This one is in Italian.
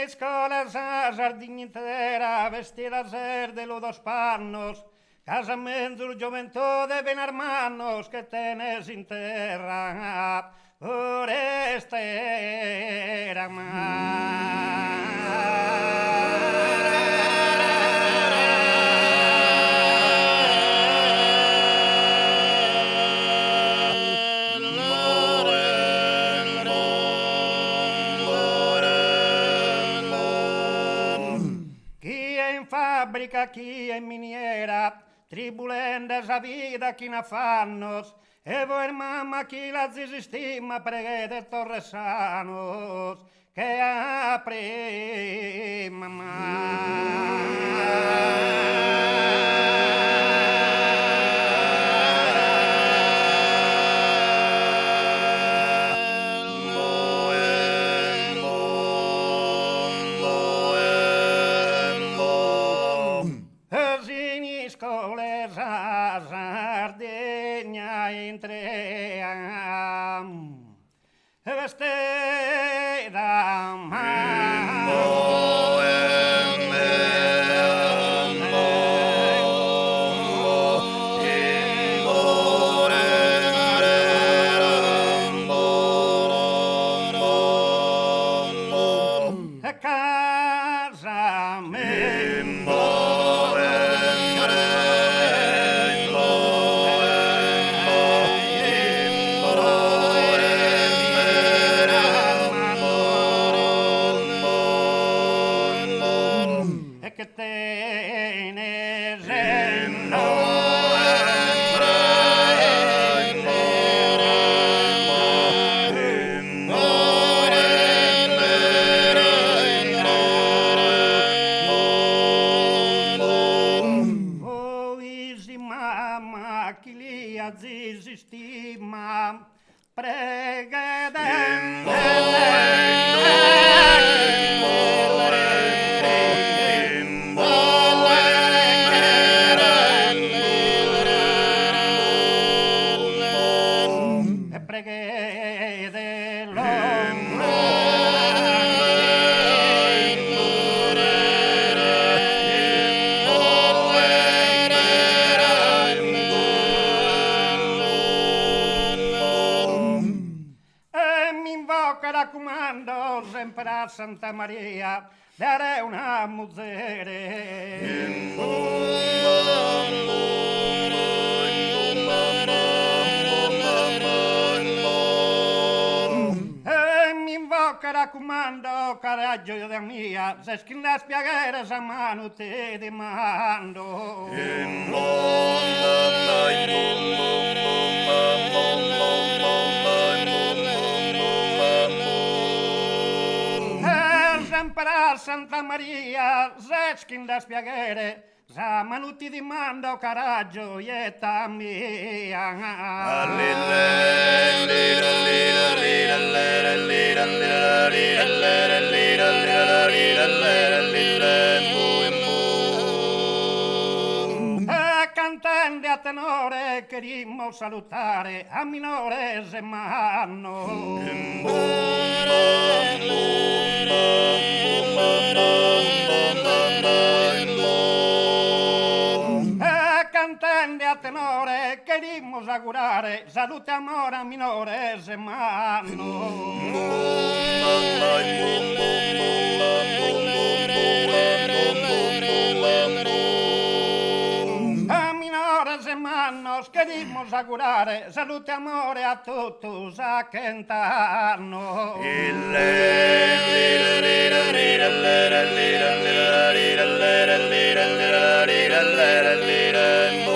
escolas a jardim inteira, vestidas de los panos, casamentos, juventude, ben hermanos que tenes in terra, por esta era fábrica aqui em miniera, tribulendas a vida aqui na fannos, e voi mamma aqui la desistima preghe de torresanos, che apre Sardegna entream vestida casa que tienes en mamma che li ha desistima prega raccomando sempre a Santa Maria dare una mi invoca raccomando coraggio da mia se schiena spiegare sa mano ti dimando per Santa Maria, zeskin da spiegare, za manuti di mando caraggio ieta mia. Cantante a tenore querimmo salutare a minores e manno. Cantante a tenore querimmo augurare salute amore a minores e manno. Nos querimos augurare salute e amore a tutti a cantarno. Cantando